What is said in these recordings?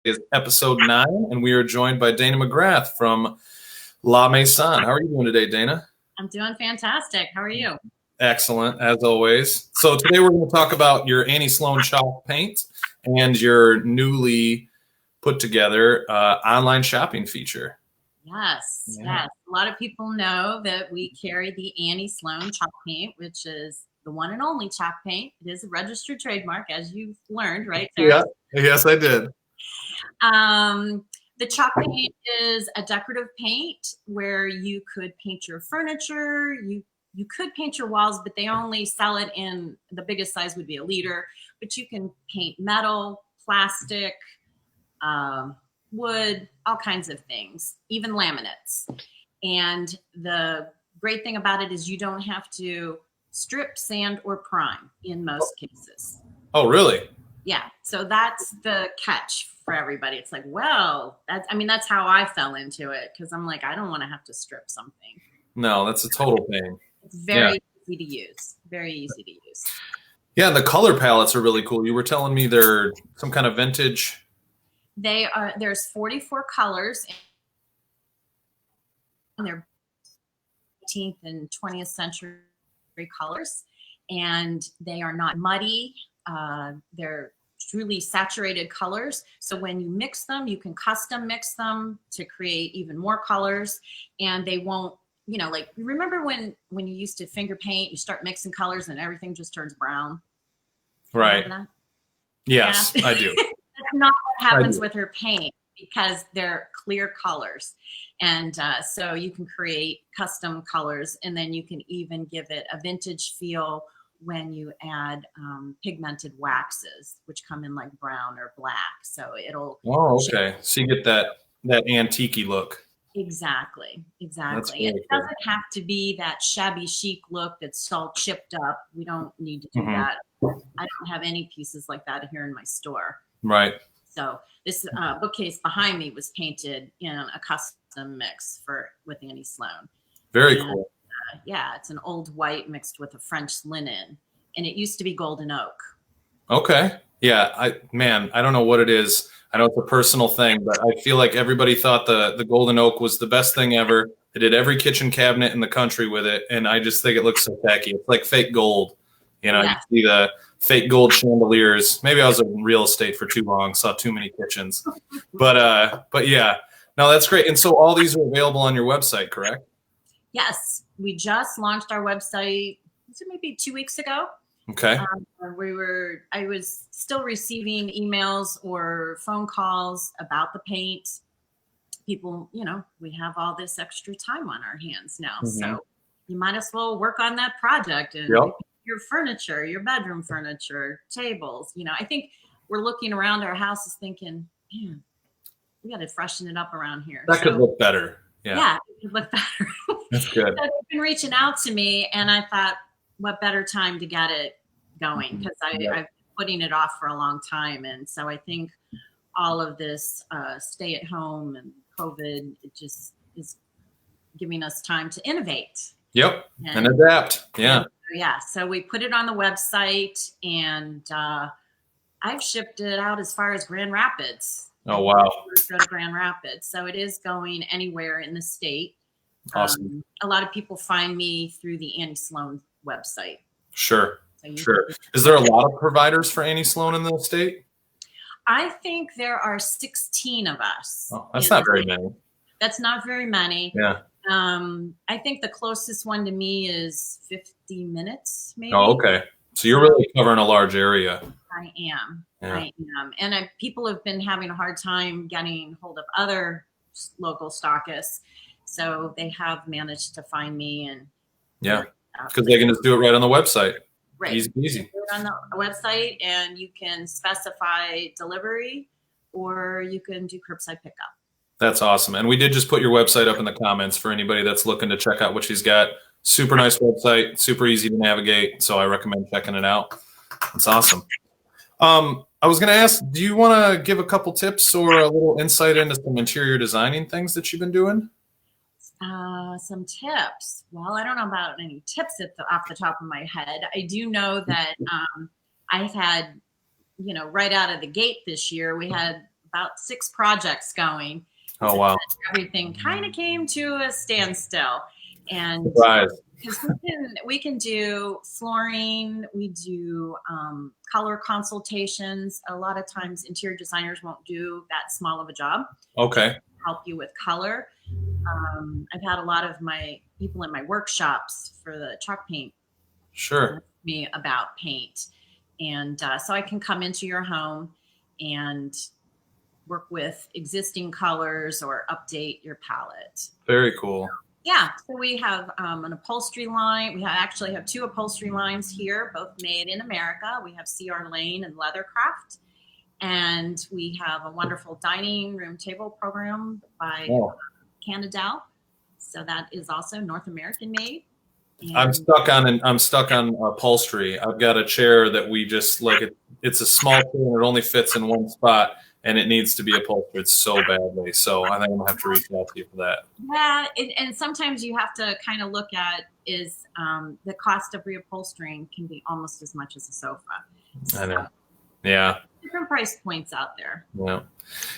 Is episode 9, and we are joined by Dana McGrath from LaMaison. How are you doing today, Dana? I'm doing fantastic. How are you? Excellent, as always. So today we're going to talk about your Annie Sloan chalk paint and your newly put together online shopping feature. Yes, yes. A lot of people know that we carry the Annie Sloan chalk paint, which is the one and only chalk paint. It is a registered trademark, as you've learned, right, Sarah? Yeah, yes, I did. The chalk paint is a decorative paint where you could paint your furniture. You could paint your walls, but they only sell it in the biggest size would be a liter. But you can paint metal, plastic, wood, all kinds of things, even laminates. And the great thing about it is you don't have to strip, sand, or prime in most cases. Oh, really? Yeah. So that's the catch for everybody. It's like, well, that's how I fell into it, because I'm like, I don't want to have to strip something. No, that's a total pain. It's very easy to use. Very easy to use. Yeah, and the color palettes are really cool. You were telling me they're some kind of vintage. They are. There's 44 colors. And they're 18th and 20th century colors, and they are not muddy. They're truly saturated colors. So when you mix them, you can custom mix them to create even more colors, and they won't, like, remember when you used to finger paint, you start mixing colors and everything just turns brown? Right. Yes, yeah. I do. That's not what happens with her paint, because they're clear colors. And so you can create custom colors, and then you can even give it a vintage feel when you add pigmented waxes, which come in like brown or black. So it'll. Oh, okay. So you get that antique-y look. Exactly. It doesn't have to be that shabby chic look that's all chipped up. We don't need to do that. I don't have any pieces like that here in my store. Right. So this bookcase behind me was painted in a custom mix with Annie Sloan. Very cool. Yeah, it's an old white mixed with a French linen, and it used to be golden oak. Okay. Yeah, I don't know what it is. I know it's a personal thing, but I feel like everybody thought the golden oak was the best thing ever. They did every kitchen cabinet in the country with it, and I just think it looks so tacky. It's like fake gold. You see the fake gold chandeliers. Maybe I was in real estate for too long, saw too many kitchens. But yeah. No, that's great. And so all these are available on your website, correct? Yes. We just launched our website, was it maybe 2 weeks ago? Okay. I was still receiving emails or phone calls about the paint. People, we have all this extra time on our hands now. Mm-hmm. So you might as well work on that project and your furniture, your bedroom furniture, tables. I think we're looking around our houses thinking, man, we got to freshen it up around here. That could look better. Yeah, it could look better. That's good. So they've been reaching out to me, and I thought, what better time to get it going? Because I've been putting it off for a long time. And so I think all of this stay at home and COVID, it just is giving us time to innovate. Yep, and adapt. Yeah. Yeah, so we put it on the website, and I've shipped it out as far as Grand Rapids. Oh, wow. Go to Grand Rapids. So it is going anywhere in the state. Awesome. A lot of people find me through the Annie Sloan website. Sure. Sure. Is there a lot of providers for Annie Sloan in the state? I think there are 16 of us. Oh, that's not very many. That's not very many. Yeah. I think the closest one to me is 50 minutes, maybe. Oh, okay. So you're really covering a large area. I am. And people have been having a hard time getting hold of other local stockists. So they have managed to find me. And yeah, because they can just do it right on the website. Right. Easy. Do it on the website, and you can specify delivery, or you can do curbside pickup. That's awesome. And we did just put your website up in the comments for anybody that's looking to check out what she's got. Super nice website, super easy to navigate. So I recommend checking it out. It's awesome. I was going to ask, do you want to give a couple tips or a little insight into some interior designing things that you've been doing? Some tips. Well, I don't know about any tips off the top of my head. I do know that I've had, right out of the gate this year, we had about 6 projects going. Oh, wow. Everything kind of came to a standstill. And Surprise. because we can do flooring, we do color consultations. A lot of times interior designers won't do that small of a job. Okay. Help you with color. I've had a lot of my people in my workshops for the chalk paint Sure. ask me about paint. And so I can come into your home and work with existing colors or update your palette. Very cool. Yeah, so we have an upholstery line. We actually have 2 upholstery lines here, both made in America. We have C.R. Lane and Leathercraft. And we have a wonderful dining room table program by Canadell. So that is also North American made. And I'm stuck on upholstery. I've got a chair that we just like. It's a small chair and it only fits in one spot, and it needs to be upholstered so badly. So I think I'm gonna have to reach out to you for that. Yeah, and sometimes you have to kind of look at is the cost of reupholstering can be almost as much as a sofa. I know. Yeah. Different price points out there. Yeah.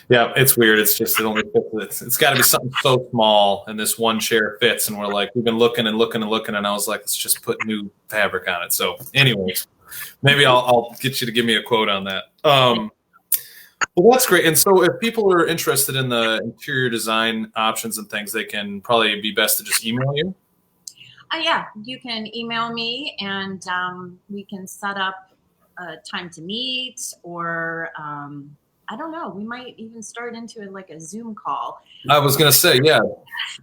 Yeah, it's weird. It's just it only fits. It's got to be something so small, and this one chair fits. And we're like, we've been looking and looking and looking, and I was like, let's just put new fabric on it. So, anyways, maybe I'll get you to give me a quote on that. Well, that's great. And so, if people are interested in the interior design options and things, they can probably be best to just email you. Yeah, you can email me, and we can set up a time to meet, or I don't know. We might even start into it like a Zoom call. I was going to say, yeah.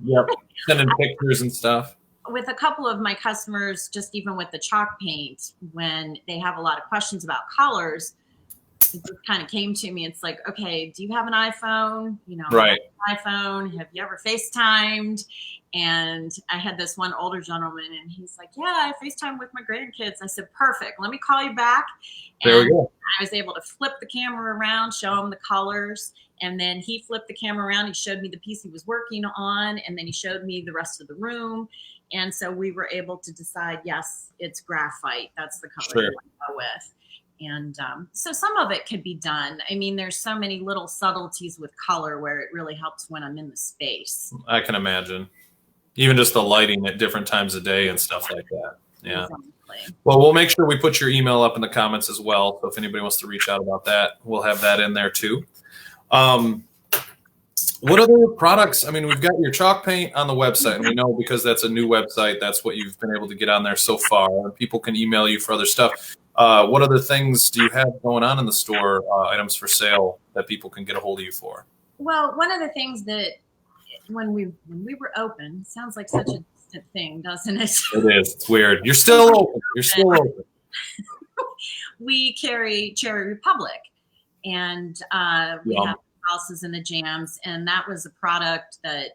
Yep. Sending pictures and stuff. With a couple of my customers, just even with the chalk paint, when they have a lot of questions about colors, it just kind of came to me. It's like, okay, do you have an iPhone? You know, right. iPhone. Have you ever FaceTimed? And I had this one older gentleman, and he's like, yeah, I FaceTime with my grandkids. I said, perfect. Let me call you back. And there we go. I was able to flip the camera around, show him the colors. And then he flipped the camera around. He showed me the piece he was working on. And then he showed me the rest of the room. And so we were able to decide, yes, it's graphite. That's the color you want to go with. And so some of it could be done. I mean, there's so many little subtleties with color where it really helps when I'm in the space. I can imagine. Even just the lighting at different times of day and stuff like that. Yeah. Exactly. Well, we'll make sure we put your email up in the comments as well. So if anybody wants to reach out about that, we'll have that in there too. What other products? I mean, we've got your chalk paint on the website, and we know because that's a new website, that's what you've been able to get on there so far. People can email you for other stuff. What other things do you have going on in the store, items for sale that people can get a hold of you for? Well, one of the things that when we were open, sounds like such a distant thing, doesn't it? It is. It's weird. You're still open. You're still open. We carry Cherry Republic, and we have the salsas and the jams, and that was a product that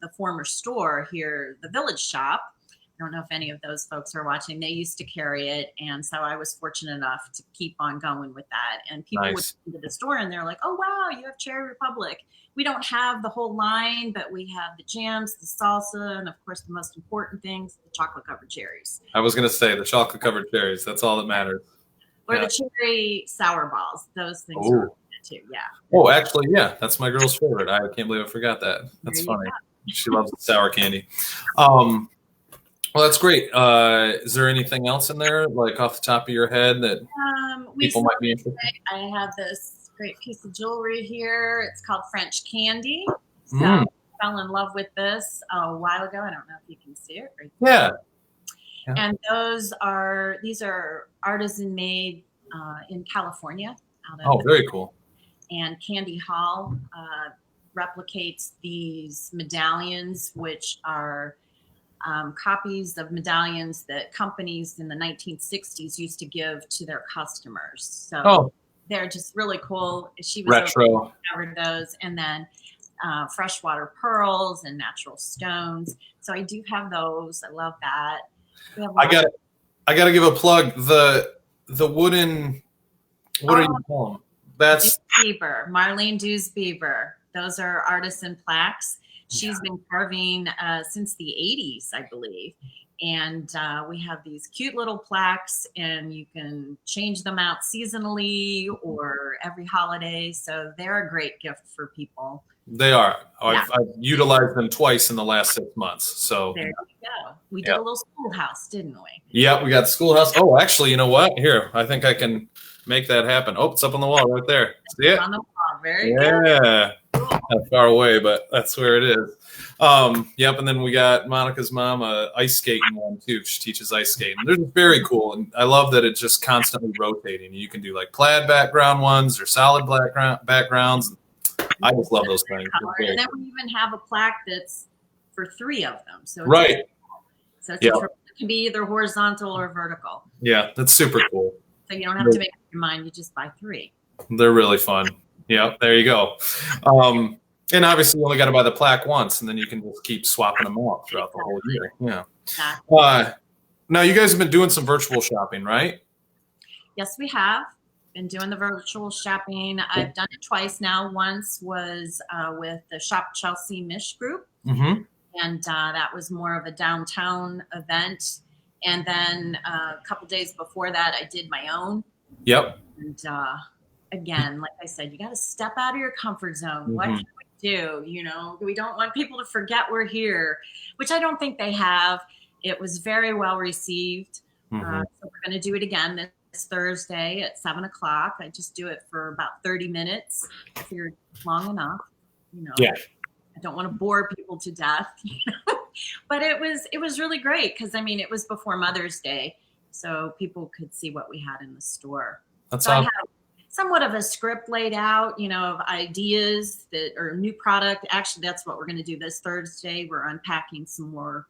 the former store here, the Village Shop, I don't know if any of those folks are watching, they used to carry it, and so I was fortunate enough to keep on going with that. And people would come to the store and they're like, oh wow, you have Cherry Republic. We don't have the whole line, but we have the jams, the salsa, and of course the most important things, the chocolate covered cherries. I was going to say the chocolate covered cherries. That's all that matters. Or the cherry sour balls. Those things are good too. Yeah. Oh, actually, yeah. That's my girl's favorite. I can't believe I forgot that. That's funny. She loves the sour candy. Well, that's great. Is there anything else in there, like off the top of your head, that people might be interested in? I have this great piece of jewelry here. It's called French Candy. So I fell in love with this a while ago. I don't know if you can see it right there. Yeah. And these are artisan made in California. Very cool. And Candy Hall replicates these medallions, which are copies of medallions that companies in the 1960s used to give to their customers. So they're just really cool. She was retro. Discovered those, and then freshwater pearls and natural stones. So I do have those. I love that. I got to give a plug. The wooden. What do you call them? That's Bieber, Marlene Dews Bieber. Those are artisan plaques. She's been carving since the 80s, I believe. And we have these cute little plaques, and you can change them out seasonally or every holiday. So they're a great gift for people. They are. Yeah. I've utilized them twice in the last 6 months. So There you go. We did a little schoolhouse, didn't we? Yeah, we got schoolhouse. Oh, actually, you know what? Here, I think I can make that happen. Oh, it's up on the wall right there. See it? On the wall. Very good. Yeah. Not far away, but that's where it is. Yep, and then we got Monica's mom, ice skating one too. She teaches ice skating. They're just very cool, and I love that it's just constantly rotating. You can do like plaid background ones or solid backgrounds. I just love those things. And then we even have a plaque that's for 3 of them. So right. So it can be either horizontal or vertical. Yeah, that's super cool. So you don't have to make up your mind. You just buy 3. They're really fun. Yeah, there you go. And obviously, you only got to buy the plaque once, and then you can just keep swapping them out throughout the whole year. Yeah. Exactly. Now, you guys have been doing some virtual shopping, right? Yes, we have been doing the virtual shopping. I've done it twice now. Once was with the Shop Chelsea Mish group. Mm-hmm. And that was more of a downtown event. And then a couple days before that, I did my own. Yep. And again, like I said, you got to step out of your comfort zone. Mm-hmm. What can we do? You know, we don't want people to forget we're here, which I don't think they have. It was very well received. Mm-hmm. So we're going to do it again this Thursday at 7:00. I just do it for about 30 minutes if you're long enough. You know. Yeah. I don't want to bore people to death, you know? But it was really great because, I mean, it was before Mother's Day, so people could see what we had in the store. That's awesome. I had somewhat of a script laid out, you know, of ideas that or new product. Actually, that's what we're going to do this Thursday. We're unpacking some more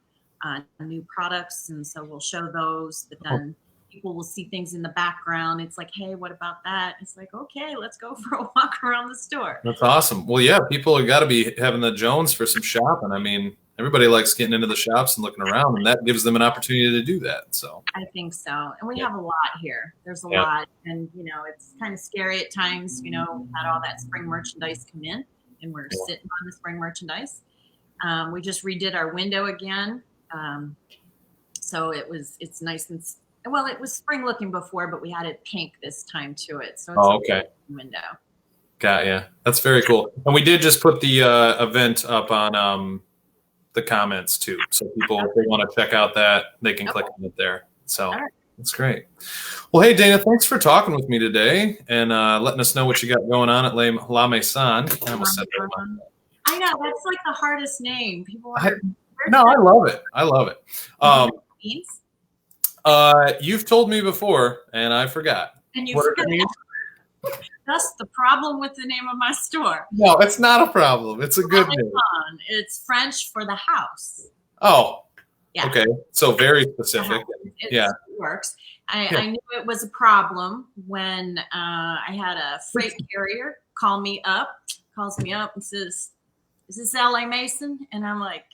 new products, and so we'll show those. But then people will see things in the background. It's like, hey, what about that? It's like, okay, let's go for a walk around the store. That's awesome. Well, yeah, people have got to be having the Jones for some shopping. I mean, everybody likes getting into the shops and looking around, and that gives them an opportunity to do that. So I think so. And we have a lot here. There's a lot. And, you know, it's kind of scary at times. You know, we had all that spring merchandise come in, and we're sitting on the spring merchandise. We just redid our window again. So it's nice and well, it was spring looking before, but we had it pink this time to it. So it's okay. Window. Got ya. That's very cool. And we did just put the event up on the comments too. So people, if they want to check out that, they can click on it there. So that's great. Well, hey, Dana, thanks for talking with me today and letting us know what you got going on at LaMaison. I know. That's like the hardest name. People are. No, I love it. I love it. You've told me before, and I forgot. And you forgot. That's the problem with the name of my store. No, it's not a problem. It's a good name. It's French for the house. Oh, yeah. Okay. So very specific. It works. I knew it was a problem when I had a freight carrier calls me up and says, "Is this LaMaison?" And I'm like,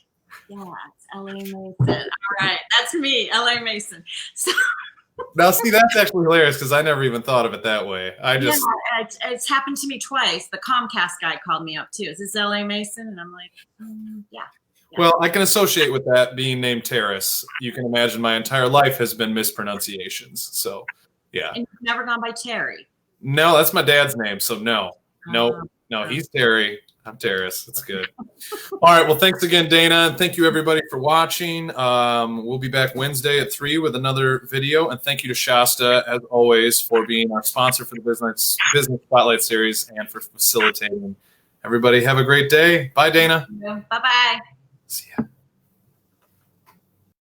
"Yeah, it's LaMaison." All right, that's me, LaMaison. So now, see, that's actually hilarious because I never even thought of it that way. It's happened to me twice. The Comcast guy called me up too. "Is this LaMaison?" And I'm like, yeah. Well, I can associate with that being named Terrace. You can imagine my entire life has been mispronunciations. So, yeah. And you've never gone by Terry? No, that's my dad's name. So no, he's Terry. I'm Terrace. That's good. All right. Well, thanks again, Dana. And thank you, everybody, for watching. We'll be back Wednesday at 3 with another video. And thank you to Shasta, as always, for being our sponsor for the Business Spotlight Series and for facilitating. Everybody have a great day. Bye, Dana. Bye-bye. See ya.